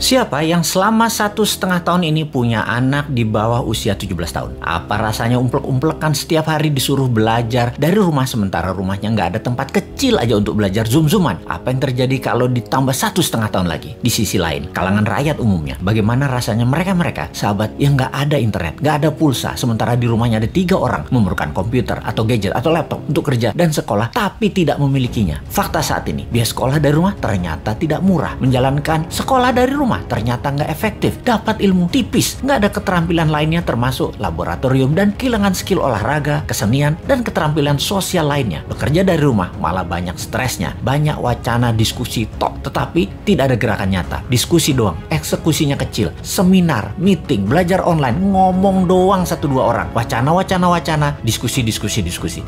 Siapa yang selama 1,5 tahun ini punya anak di bawah usia 17 tahun? Apa rasanya umplek-umplekan setiap hari disuruh belajar dari rumah sementara rumahnya nggak ada tempat kecil aja untuk belajar zoom-zooman? Apa yang terjadi kalau ditambah 1,5 tahun lagi? Di sisi lain, kalangan rakyat umumnya, bagaimana rasanya mereka sahabat yang nggak ada internet, nggak ada pulsa, sementara di rumahnya ada 3 orang memerlukan komputer atau gadget atau laptop untuk kerja dan sekolah, tapi tidak memilikinya. Fakta saat ini, biaya sekolah dari rumah ternyata tidak murah. Menjalankan sekolah dari rumah ternyata nggak efektif, dapat ilmu tipis, nggak ada keterampilan lainnya termasuk laboratorium dan kehilangan skill olahraga, kesenian, dan keterampilan sosial lainnya. Bekerja dari rumah malah banyak stresnya, banyak wacana diskusi tok, tetapi tidak ada gerakan nyata. Diskusi doang, eksekusinya kecil, seminar, meeting, belajar online, ngomong doang 1-2 orang, wacana, diskusi.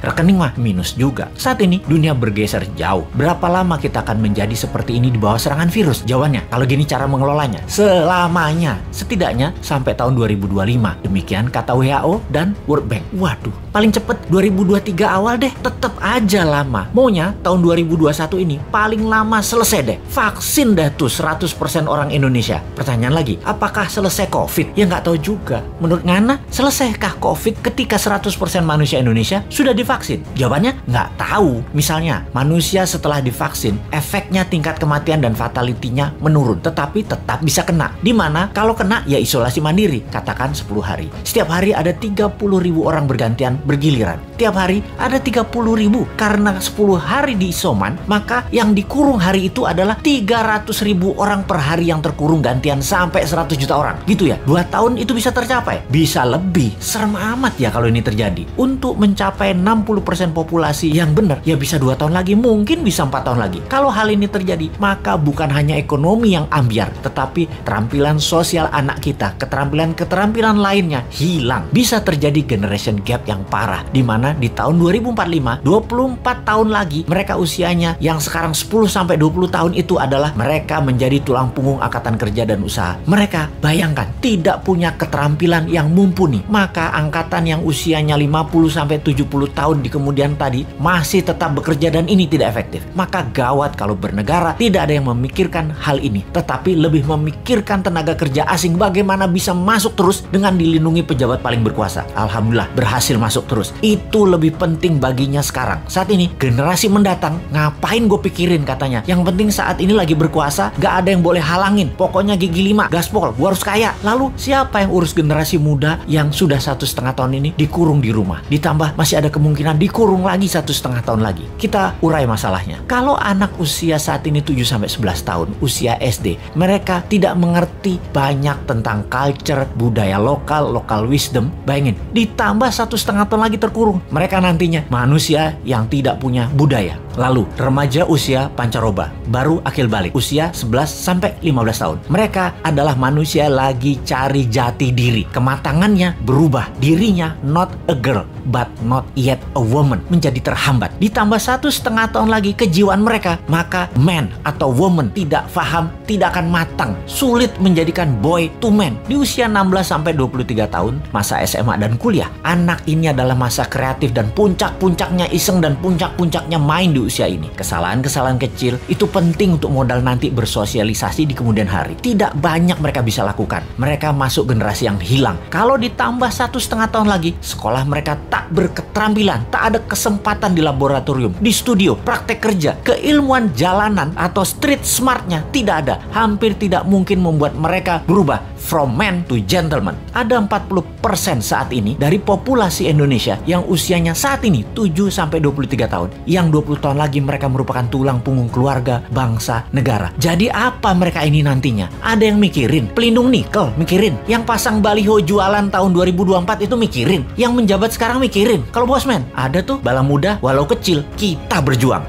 Rekening mah minus juga. Saat ini dunia bergeser jauh. Berapa lama kita akan menjadi seperti ini di bawah serangan virus? Jawabannya, kalau gini cara mengelolanya, selamanya, setidaknya sampai tahun 2025. Demikian kata WHO dan World Bank. Waduh, paling cepet 2023 awal deh. Tetep aja lama. Maunya tahun 2021 ini paling lama selesai deh. Vaksin dah tuh 100% orang Indonesia. Pertanyaan lagi, apakah selesai COVID? Ya nggak tahu juga. Menurut Ngana, selesaikah COVID ketika 100% manusia Indonesia sudah divaksin? Jawabannya nggak tahu. Misalnya, manusia setelah divaksin, efeknya tingkat kematian dan fatality-nya menurun, tetapi tetap bisa kena. Dimana kalau kena ya isolasi mandiri, katakan 10 hari. Setiap hari ada 30.000 orang bergantian bergiliran. Tiap hari ada 30.000. Karena 10 hari di isoman, maka yang dikurung hari itu adalah 300.000 orang per hari yang terkurung gantian sampai 100 juta orang. Gitu ya, 2 tahun itu bisa tercapai. Bisa lebih. Serem amat ya kalau ini terjadi. Untuk mencapai 60% populasi yang benar, ya bisa 2 tahun lagi, mungkin bisa 4 tahun lagi. Kalau hal ini terjadi, maka bukan hanya ekonomi yang ambiar, tetapi keterampilan sosial anak kita, keterampilan lainnya hilang. Bisa terjadi generation gap yang parah, di mana di tahun 2045, 24 tahun lagi, mereka usianya yang sekarang 10-20 tahun itu adalah mereka menjadi tulang punggung angkatan kerja dan usaha. Mereka, bayangkan, tidak punya keterampilan yang mumpuni. Maka angkatan yang usianya 50-70 tahun di kemudian tadi masih tetap bekerja dan ini tidak efektif. Maka gawat kalau bernegara tidak ada yang memikirkan hal ini, tetapi lebih memikirkan tenaga kerja asing bagaimana bisa masuk terus dengan dilindungi pejabat paling berkuasa. Alhamdulillah berhasil masuk terus. Itu lebih penting baginya sekarang. Saat ini generasi mendatang, ngapain gue pikirin katanya. Yang penting saat ini lagi berkuasa, gak ada yang boleh halangin. Pokoknya gigi 5, gaspol, gue harus kaya. Lalu siapa yang urus generasi muda yang sudah 1,5 tahun ini dikurung di rumah? Ditambah masih ada kemungkinan dikurung lagi 1,5 tahun lagi. Kita urai masalahnya. Kalau anak usia saat ini 7-11 tahun, usia SD, mereka tidak mengerti banyak tentang culture, budaya lokal wisdom. Bayangin, ditambah 1,5 tahun lagi terkurung. Mereka nantinya manusia yang tidak punya budaya. Lalu, remaja usia pancaroba, baru akil balik, usia 11-15 tahun. Mereka adalah manusia lagi cari jati diri. Kematangannya berubah. Dirinya not a girl, but not yet a woman. Menjadi terhambat. Ditambah 1,5 tahun lagi kejiwaan mereka, maka man atau woman tidak paham, tidak akan matang. Sulit menjadikan boy to man. Di usia 16-23 tahun, masa SMA dan kuliah, anak ini adalah masa kreatif dan puncak-puncaknya iseng dan puncak-puncaknya main di usia ini. Kesalahan-kesalahan kecil itu penting untuk modal nanti bersosialisasi di kemudian hari. Tidak banyak mereka bisa lakukan. Mereka masuk generasi yang hilang. Kalau ditambah 1,5 tahun lagi, sekolah mereka tak berketerampilan, tak ada kesempatan di laboratorium, di studio, praktek kerja, keilmuan jalanan atau street smartnya tidak ada. Hampir tidak mungkin membuat mereka berubah from man to gentleman. Ada 40% saat ini dari populasi Indonesia yang usianya saat ini 7-23 tahun. Yang 20 tahun lagi mereka merupakan tulang punggung keluarga, bangsa, negara. Jadi apa mereka ini nantinya? Ada yang mikirin pelindung nikel, mikirin. Yang pasang baliho jualan tahun 2024 itu mikirin. Yang menjabat sekarang mikirin. Kalau bosman, ada tuh bala muda walau kecil, kita berjuang.